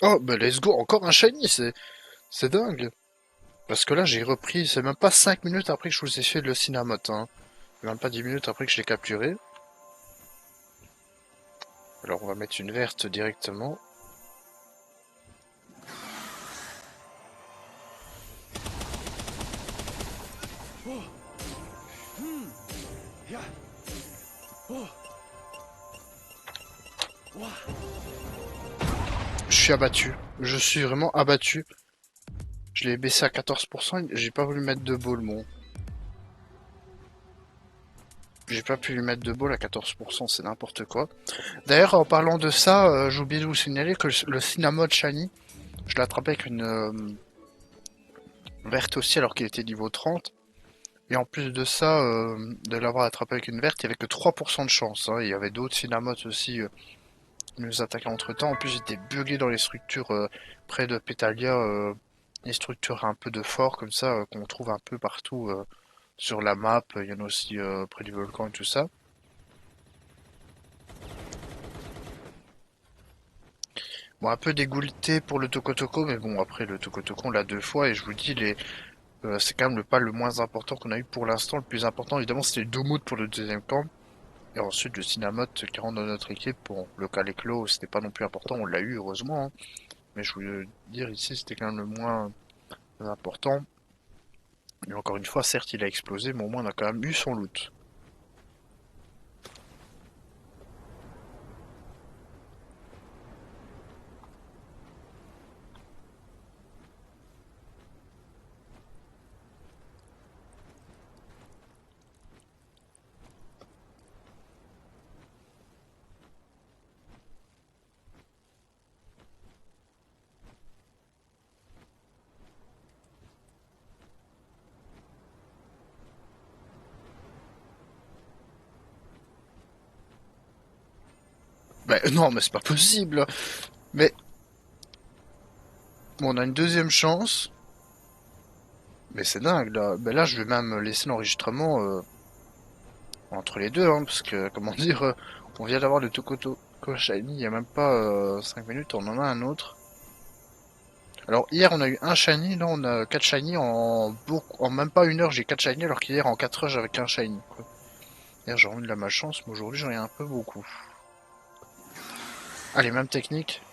Oh, bah let's go, encore un shiny, c'est dingue. Parce que là, j'ai repris, c'est même pas 5 minutes après que je vous ai fait le Cinemote, hein. Même pas 10 minutes après que je l'ai capturé. Alors, on va mettre une verte directement. Je suis abattu. Je suis vraiment abattu. Je l'ai baissé à 14%, j'ai pas voulu mettre de ball, mon. J'ai pas pu lui mettre de ball à 14%, c'est n'importe quoi. D'ailleurs, en parlant de ça, j'ai oublié de vous signaler que le Cinnamon Shiny, je l'ai attrapé avec une verte aussi alors qu'il était niveau 30. Et en plus de ça, de l'avoir attrapé avec une verte, il y avait que 3% de chance, hein. Il y avait d'autres Cinnamotes aussi qui nous attaquaient entre temps. En plus, j'étais bugué dans les structures près de Pétalia, les structures un peu de fort comme ça, qu'on trouve un peu partout sur la map. Il y en a aussi près du volcan et tout ça. Bon, un peu dégoûté pour le Tokotoko, mais bon, après le Tokotoko, on l'a deux fois, et je vous dis, c'est quand même pas le moins important qu'on a eu pour l'instant. Le plus important, évidemment, c'était le Doumout pour le deuxième camp. Et ensuite, le Cinnamot qui rentre dans notre équipe. Bon, le Caleclo, c'était pas non plus important, on l'a eu, heureusement, hein. Mais je voulais dire ici, c'était quand même le moins important. Et encore une fois, certes, il a explosé, mais au moins, on a quand même eu son loot. Mais non, mais c'est pas possible. Mais bon, on a une deuxième chance. Mais c'est dingue, là. Ben là, je vais même laisser l'enregistrement entre les deux, hein, parce que, comment dire, on vient d'avoir le Tokoto Shiny, il y a même pas 5 minutes, on en a un autre. Alors, hier, on a eu un Shiny, là, on a 4 Shiny en même pas une heure, j'ai 4 Shiny, alors qu'hier, en 4 heures, j'avais qu'un Shiny, quoi. Hier, j'ai eu de la malchance, mais aujourd'hui, j'en ai un peu beaucoup. Allez, même technique.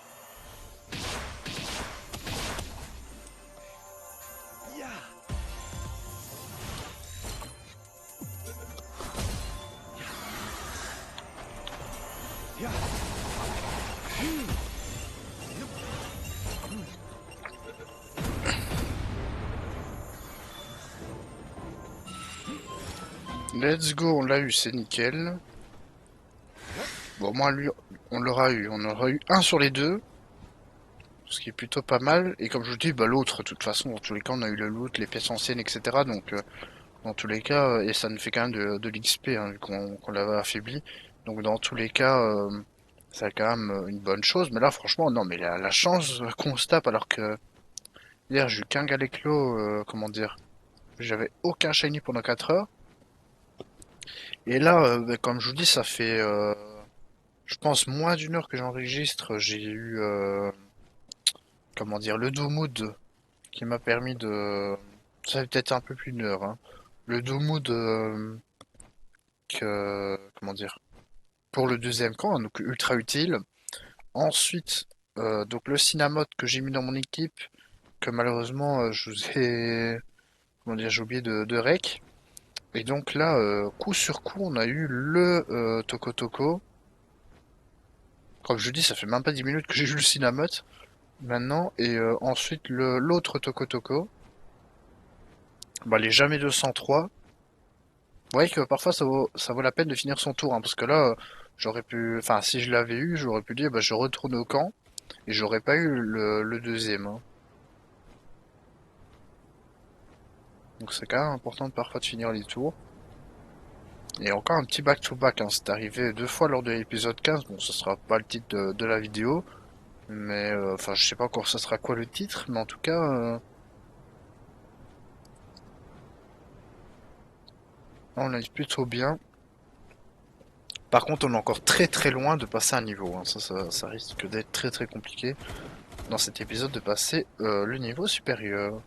Let's go, on l'a eu, c'est nickel. Bon, moi, lui, on l'aura eu. On aura eu un sur les deux, ce qui est plutôt pas mal. Et comme je vous dis, bah, l'autre, de toute façon, dans tous les cas, on a eu le loot, les pièces anciennes, etc. Donc, dans tous les cas, et ça nous fait quand même de l'XP, hein, vu qu'on l'avait affaibli. Donc, dans tous les cas, c'est quand même une bonne chose. Mais là, franchement, non, mais la chance qu'on se tape, alors que hier, j'ai eu qu'un Galeclo, comment dire, j'avais aucun shiny pendant 4 heures. Et là, bah, comme je vous dis, ça fait, je pense, moins d'une heure que j'enregistre. J'ai eu, comment dire, le do mood qui m'a permis de... Ça fait peut-être un peu plus d'une heure, hein. Le do mood comment dire, pour le deuxième camp, hein, donc ultra utile. Ensuite, donc le Cinnamot que j'ai mis dans mon équipe, que malheureusement je vous ai, comment dire, j'ai oublié de rec. Et donc là, coup sur coup, on a eu le Toko Toko. Comme je vous dis, ça fait même pas 10 minutes que j'ai eu le Cinnamot maintenant. Et ensuite, l'autre Toko Toko. Bah, les jamais 203. Vous voyez que parfois ça vaut la peine de finir son tour, hein, parce que là, j'aurais pu, enfin, si je l'avais eu, j'aurais pu dire, bah, je retourne au camp, et j'aurais pas eu le deuxième, hein. Donc c'est quand même important de parfois de finir les tours. Et encore un petit back-to-back, hein, c'est arrivé deux fois lors de l'épisode 15, bon, ce sera pas le titre de la vidéo, mais, enfin, je sais pas encore ça sera quoi le titre, mais en tout cas, on est plutôt bien. Par contre, on est encore très très loin de passer un niveau, hein. Ça risque d'être très très compliqué. dans cet épisode de passer le niveau supérieur.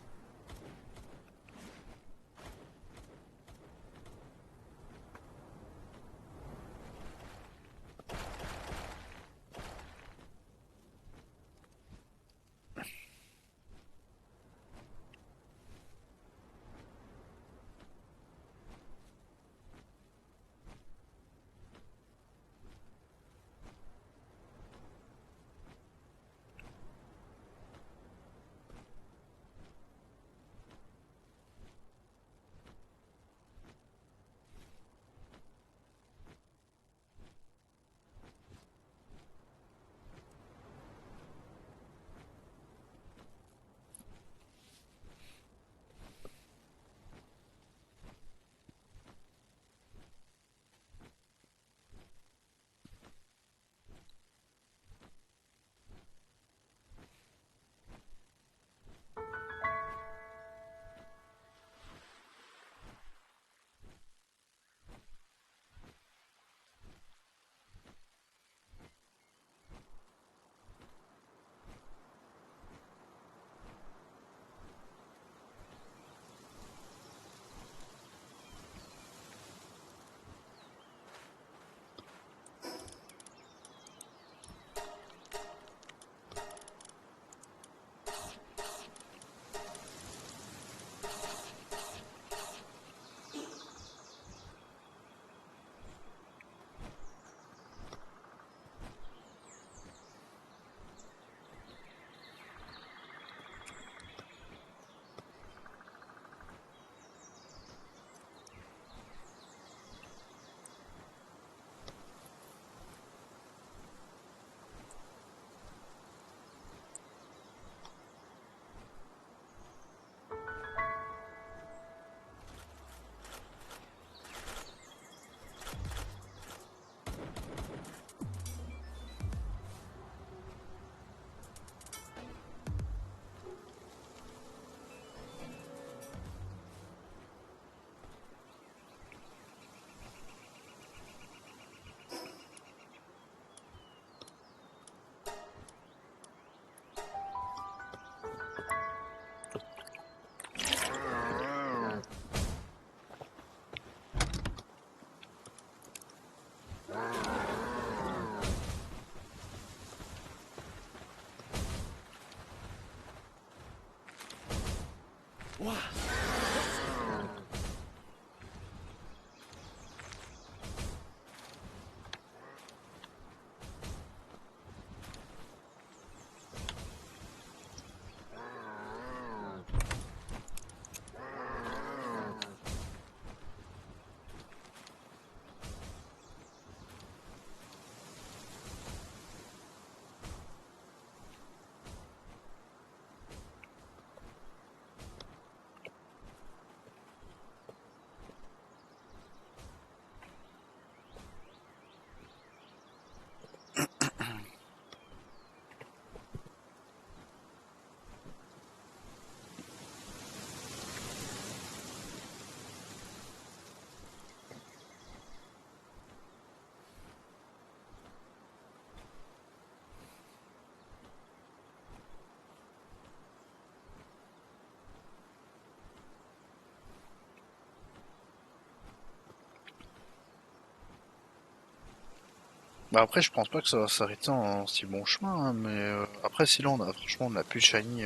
Bah après, je pense pas que ça va s'arrêter en si bon chemin, hein, mais après, si là, franchement, on a plus de shiny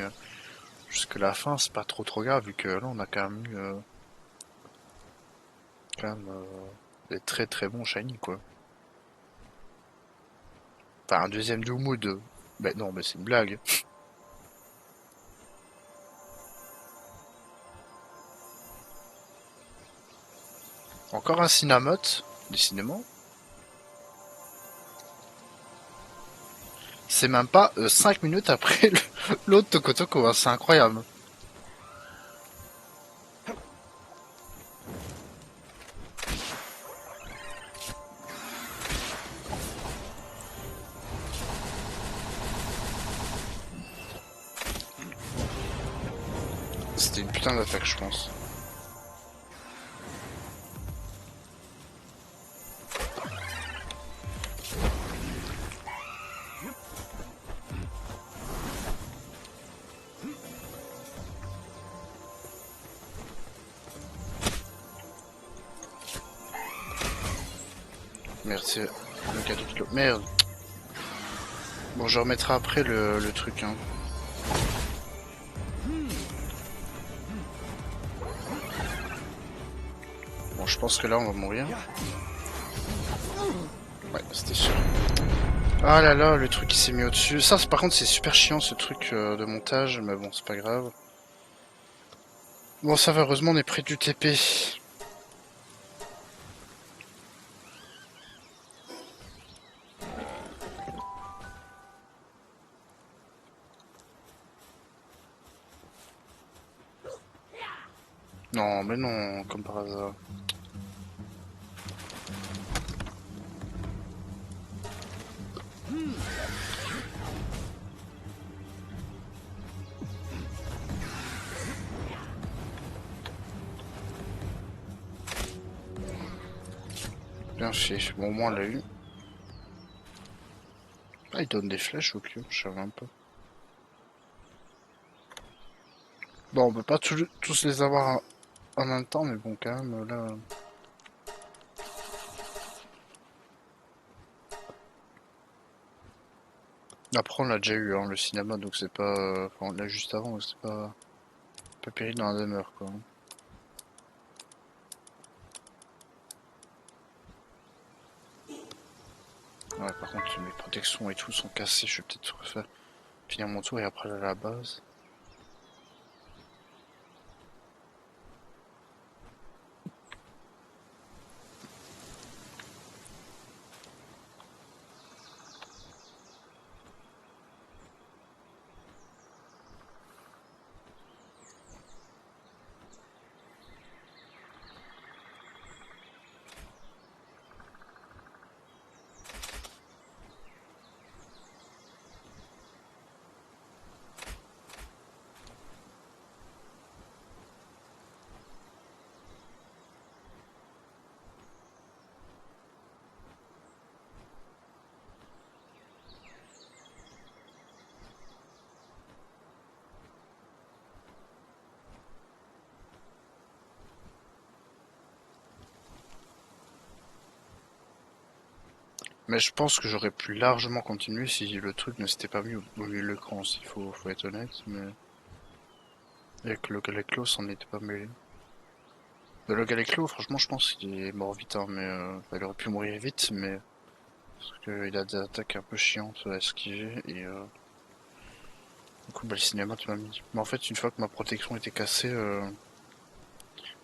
jusque la fin, c'est pas trop grave, vu que là, on a quand même eu des très très bons shiny, quoi. Enfin, un deuxième Doomwood, bah non, mais c'est une blague. Encore un Cinnamot, décidément. C'est même pas 5 minutes après l'autre Tokotoko, hein, c'est incroyable. C'était une putain d'attaque, je pense. Merde, c'est le cadeau de l'eau. Merde. Bon, je remettrai après le truc, hein. Bon, je pense que là, on va mourir. Ouais, c'était sûr. Ah là là, le truc qui s'est mis au-dessus. Ça, par contre, c'est super chiant, ce truc de montage. Mais bon, c'est pas grave. Bon, ça va, heureusement, on est près du TP. Non, mais non, comme par hasard. Bien fait. Bon, au moins, on l'a eu. Ah, il donne des flèches au cul, je savais même pas. Bon, on peut pas tous les avoir en même temps, mais bon, quand même, là... Après, on l'a déjà eu, hein, le cinéma, donc c'est pas... Enfin, on l'a juste avant, donc c'est pas péril dans la demeure, quoi. Ouais, par contre, mes protections et tout sont cassées, je vais peut-être refaire... finir mon tour et après aller à la base. Mais je pense que j'aurais pu largement continuer si le truc ne s'était pas mis au milieu de l'écran, s'il faut être honnête, mais... Avec le Galaclo, ça n'en était pas mêlé. Le Galaclo, franchement, je pense qu'il est mort vite, hein, mais... enfin, il aurait pu mourir vite, mais... Parce qu'il a des attaques un peu chiantes à esquiver, et... Du coup, bah, le cinéma, tu m'as mis. Mais en fait, une fois que ma protection était cassée...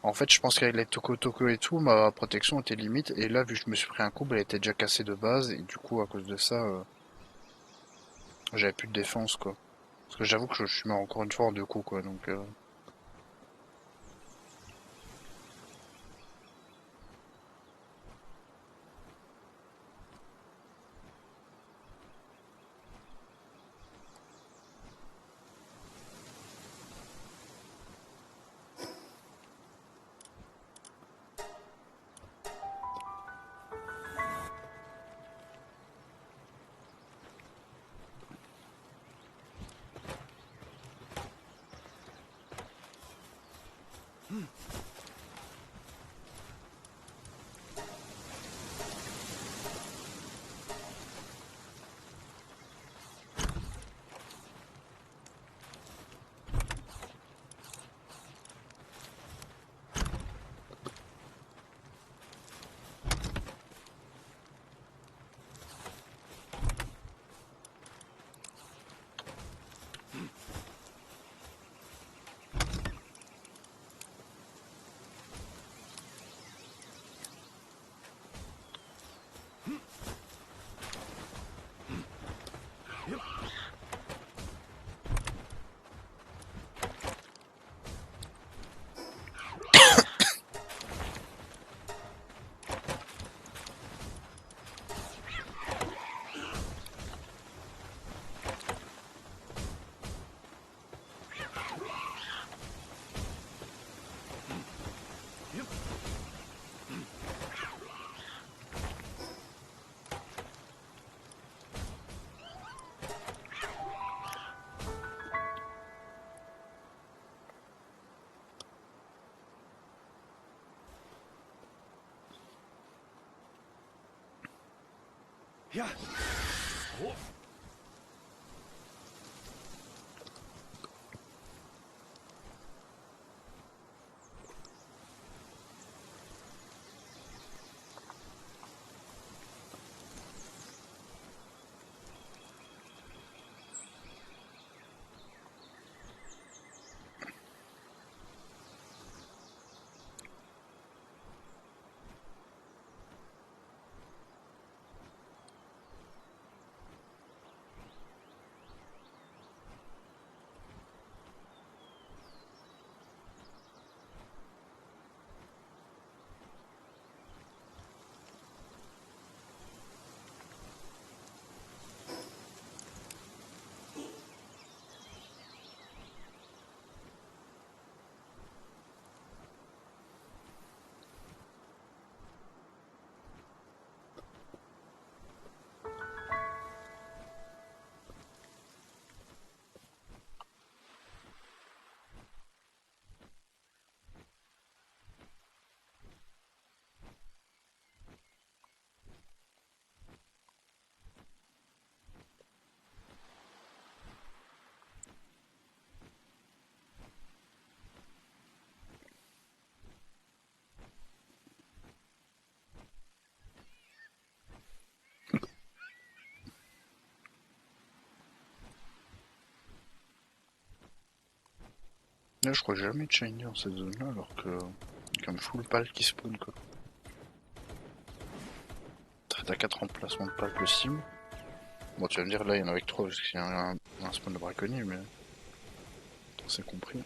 En fait, je pense qu'avec les Toko Toko et tout, ma protection était limite, et là, vu que je me suis pris un coup, bah, elle était déjà cassée de base, et du coup, à cause de ça, j'avais plus de défense, quoi. Parce que j'avoue que je suis mort encore une fois en deux coups, quoi, donc... Ja. Oh. Là, je crois que j'ai jamais de shiny dans cette zone-là, alors que il y a comme full pal qui spawn quoi. T'as 4 emplacements de pal possibles. Bon, tu vas me dire là, il y en a avec 3 parce qu'il y a un spawn de braconnier, mais c'est compris.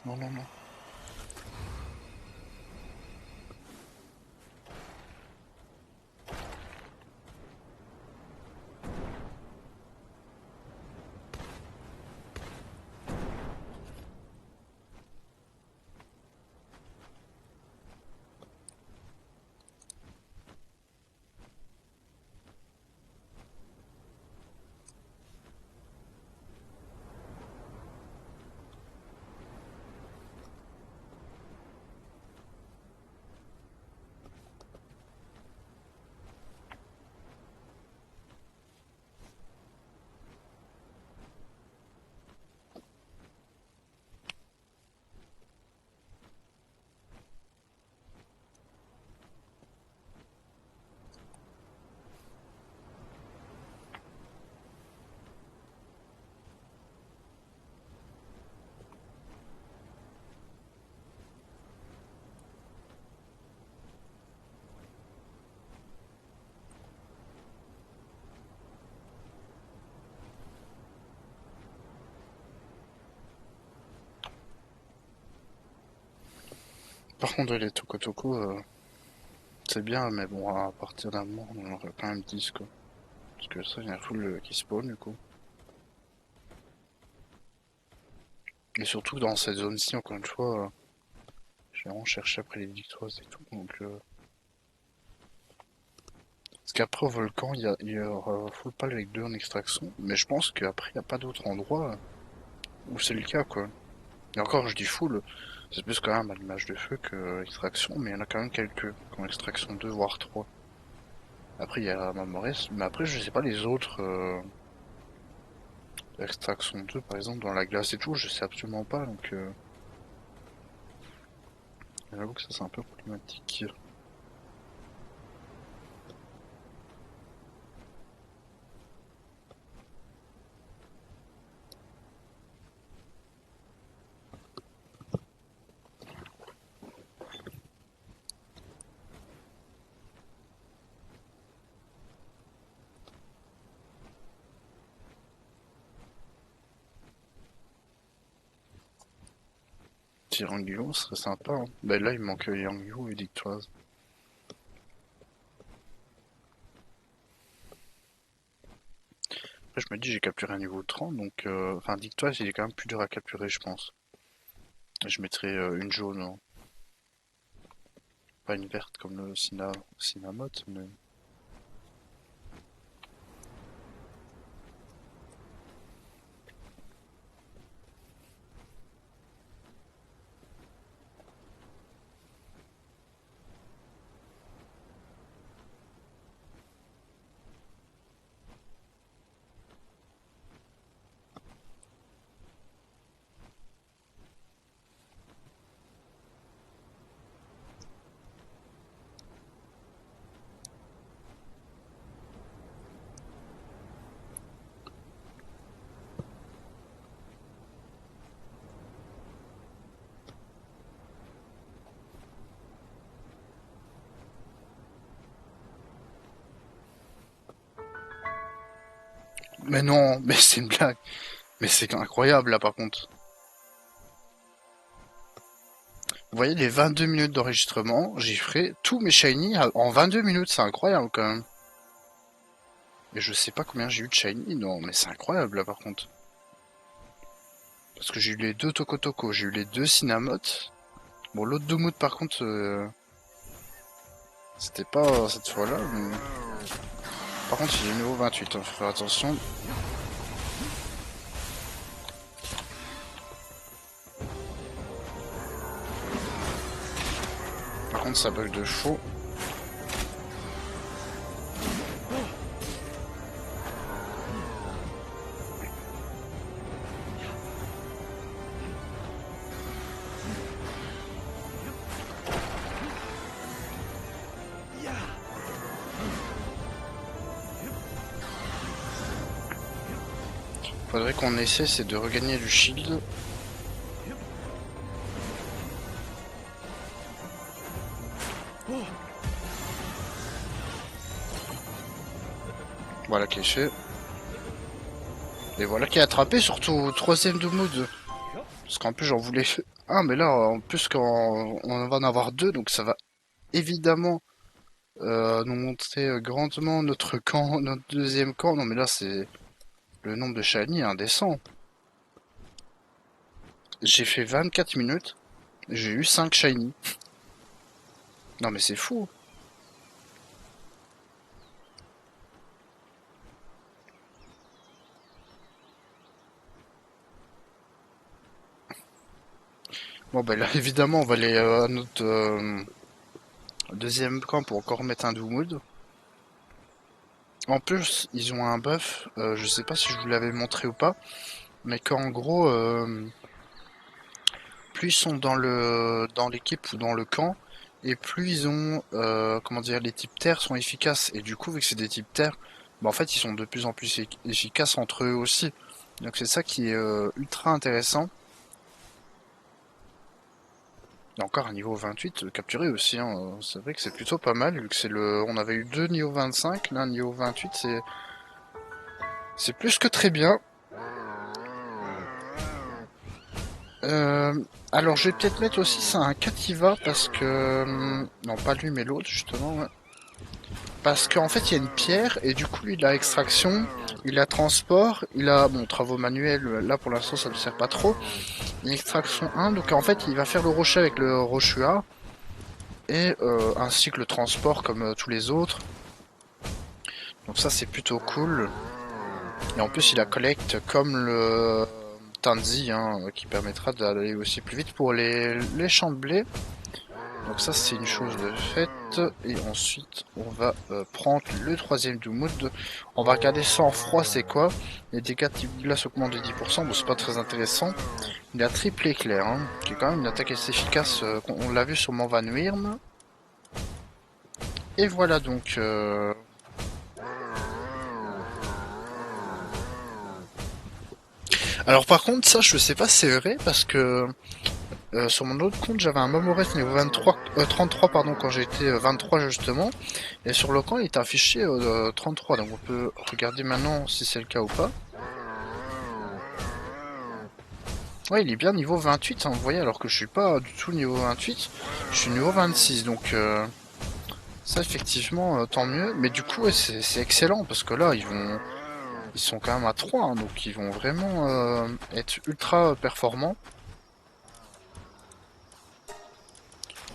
Non, non, non. Par contre, les Toko Toko, c'est bien, mais bon, à partir d'un moment, on en aurait quand même 10 quoi. Parce que ça, il y a full qui spawn du coup. Et surtout dans cette zone-ci, encore une fois, j'ai vraiment cherché après les victoires et tout. Donc, parce qu'après au volcan, il y aura full pal avec 2 en extraction. Mais je pense qu'après, il n'y a pas d'autre endroit où c'est le cas quoi. Et encore, je dis full, c'est plus quand même à l'image de feu que extraction, mais il y en a quand même quelques, comme extraction 2 voire 3. Après, il y a Mamores, mais après, je sais pas les autres, extraction 2 par exemple, dans la glace et tout, je sais absolument pas, donc j'avoue que ça c'est un peu problématique. Tirangio serait sympa, hein. Bah là, il manque Yangyu et Dictoise. Après, je me dis, j'ai capturé un niveau 30, donc enfin, Dictoise, il est quand même plus dur à capturer, je pense. Je mettrais une jaune, hein. Pas une verte comme le Cinnamot, mais... Mais non, mais c'est une blague. Mais c'est incroyable là par contre. Vous voyez les 22 minutes d'enregistrement, j'ai fait tous mes shiny en 22 minutes, c'est incroyable quand même. Et je sais pas combien j'ai eu de shiny, non mais c'est incroyable là par contre. Parce que j'ai eu les deux Tokotoko, j'ai eu les deux Cinnamot. Bon l'autre Doumout par contre, c'était pas cette fois-là, mais... Par contre il est niveau 28, hein, faut faire attention. Par contre ça bug de faux. Faudrait qu'on essaie, c'est de regagner du shield. Voilà qui est fait. Et voilà qui est attrapé, surtout au troisième de mood. Parce qu'en plus j'en voulais... Ah mais là, en plus quand on va en avoir deux, donc ça va évidemment nous montrer grandement notre camp, notre deuxième camp. Non mais là c'est... Le nombre de shiny est indécent. J'ai fait 24 minutes, j'ai eu 5 shiny. Non mais c'est fou. Bon bah là évidemment on va aller à notre deuxième camp pour encore mettre un Doomood. En plus ils ont un buff, je sais pas si je vous l'avais montré ou pas, mais qu'en gros plus ils sont dans l'équipe ou dans le camp, et plus ils ont comment dire, les types terre sont efficaces. Et du coup vu que c'est des types terre, bah en fait ils sont de plus en plus efficaces entre eux aussi. Donc c'est ça qui est ultra intéressant. Il y a encore un niveau 28 capturé aussi, hein. C'est vrai que c'est plutôt pas mal, vu que c'est le... On avait eu deux niveaux 25, là un niveau 28, c'est plus que très bien. Euh... Alors je vais peut-être mettre aussi ça un Kativa, parce que... Non pas lui mais l'autre justement, ouais. Parce qu'en fait il y a une pierre, et du coup lui il a extraction, il a transport, il a... Bon, travaux manuels, là pour l'instant ça ne sert pas trop. Il a extraction 1, donc en fait il va faire le rocher avec le Rochua, et ainsi que le transport comme tous les autres. Donc ça c'est plutôt cool. Et en plus il a collecte comme le Tanzi, hein, qui permettra d'aller aussi plus vite pour les champs de blé. Donc ça c'est une chose de faite. Et ensuite on va prendre le troisième Doumoud. On va regarder sans froid c'est quoi. Les dégâts type glace augmentent de 10%, bon c'est pas très intéressant. Il a triple éclair, hein, qui est quand même une attaque assez efficace, on l'a vu sur Van Wyrm. Et voilà donc... Alors par contre ça je sais pas si c'est vrai parce que sur mon autre compte j'avais un Momoret niveau 23, 33 pardon quand j'étais 23 justement, et sur le camp il est affiché 33, donc on peut regarder maintenant si c'est le cas ou pas. Ouais il est bien niveau 28, hein, vous voyez, alors que je suis pas du tout niveau 28, je suis niveau 26, donc ça effectivement tant mieux, mais du coup ouais, c'est excellent parce que là ils sont quand même à 3, hein, donc ils vont vraiment être ultra performants.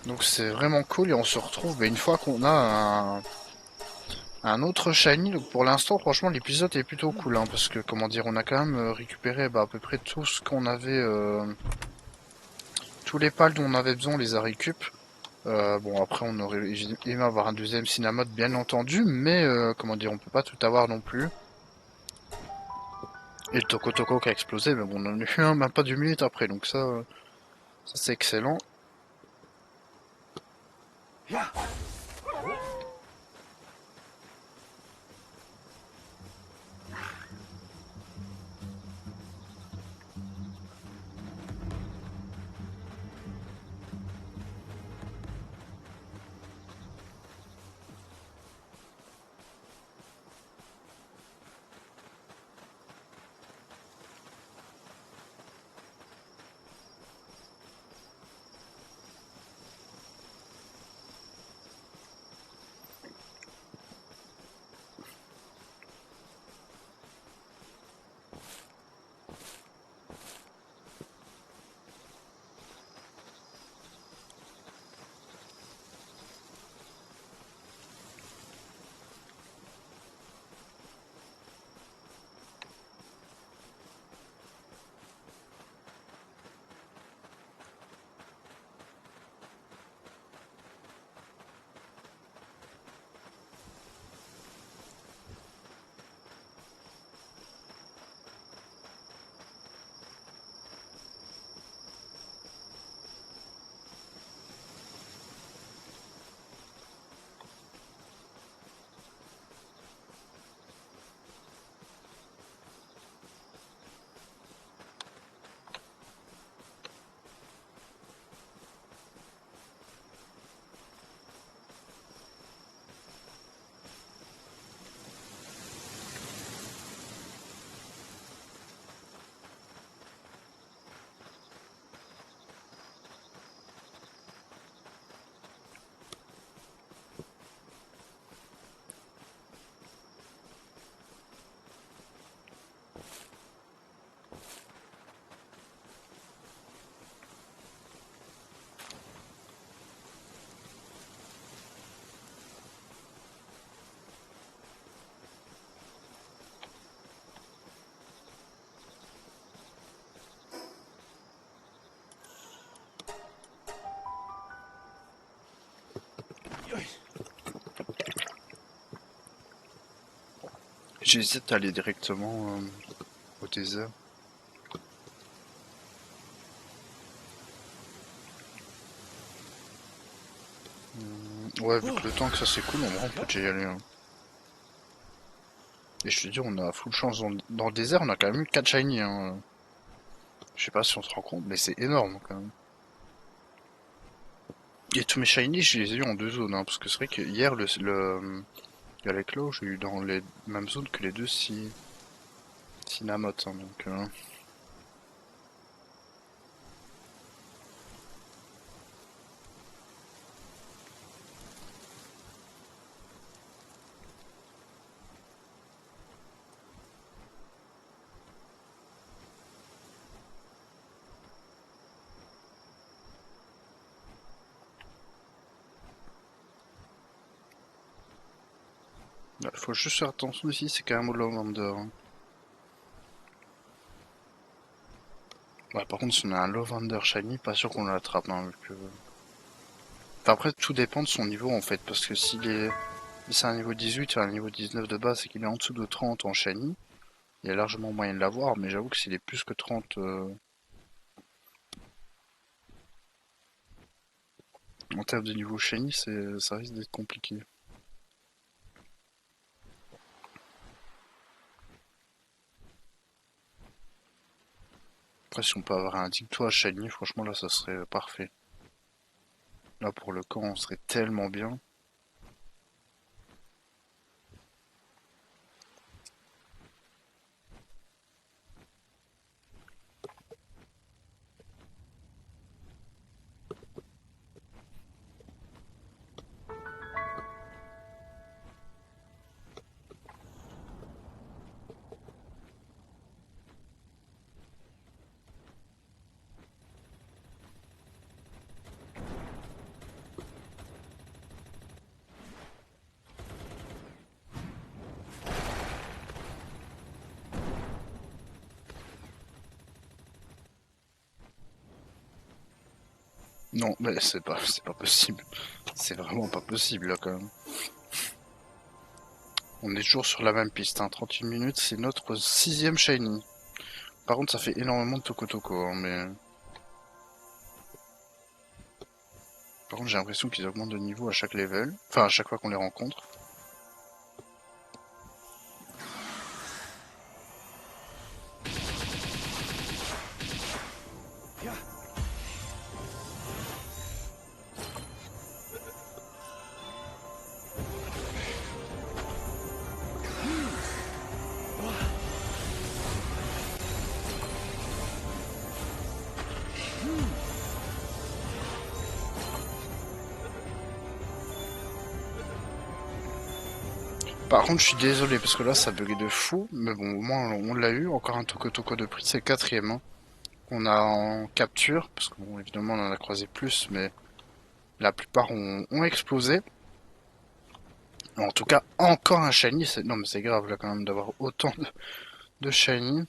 Donc c'est vraiment cool, et on se retrouve une fois qu'on a un autre shiny. Donc pour l'instant franchement l'épisode est plutôt cool, hein, parce que comment dire, on a quand même récupéré à peu près tout ce qu'on avait, tous les pals dont on avait besoin on les a récup. Bon après on aurait aimé avoir un deuxième Cinnamon bien entendu, mais comment dire, on peut pas tout avoir non plus. Et le Toko Toko qui a explosé, mais bon on en a eu un même pas 2 minutes après, donc ça c'est excellent. J'hésite à aller directement au désert. Ouais, vu que le tank ça c'est cool, en vrai on peut déjà y aller. Hein. Et je te dis, on a full chance dans le désert, on a quand même eu 4 shiny. Hein. Je sais pas si on se rend compte, mais c'est énorme quand même. Et tous mes shiny, je les ai eu en 2 zones, hein, parce que c'est vrai que hier, avec l'eau, j'ai eu dans les mêmes zones que les deux Cynamotes. Hein, donc, faut juste faire attention ici, c'est quand même au Lowlander. Hein. Ouais, par contre, si on a un Lowlander shiny, pas sûr qu'on l'attrape. Hein, vu que... Enfin, après, tout dépend de son niveau en fait, parce que si c'est un niveau 18 et un niveau 19 de base et qu'il est en dessous de 30 en shiny, il y a largement moyen de l'avoir, mais j'avoue que s'il est plus que 30 en termes de niveau shiny, ça risque d'être compliqué. Après, si on peut avoir un Dictoire shiny, franchement, là, ça serait parfait. Là, pour le camp, on serait tellement bien. Non, mais c'est pas possible. C'est vraiment pas possible, là, quand même. On est toujours sur la même piste, hein. 38 minutes, c'est notre 6ème shiny. Par contre, ça fait énormément de Toko, hein, mais... Par contre, j'ai l'impression qu'ils augmentent de niveau à chaque level. Enfin, à chaque fois qu'on les rencontre. Par contre, je suis désolé, parce que là, ça buguait de fou. Mais bon, au moins, on l'a eu. Encore un Toko de prix, c'est le 4ème. Hein. On a en capture, parce que bon, évidemment, on en a croisé plus, mais la plupart ont explosé. En tout cas, encore un shiny. Non, mais c'est grave, là, quand même, d'avoir autant de shiny.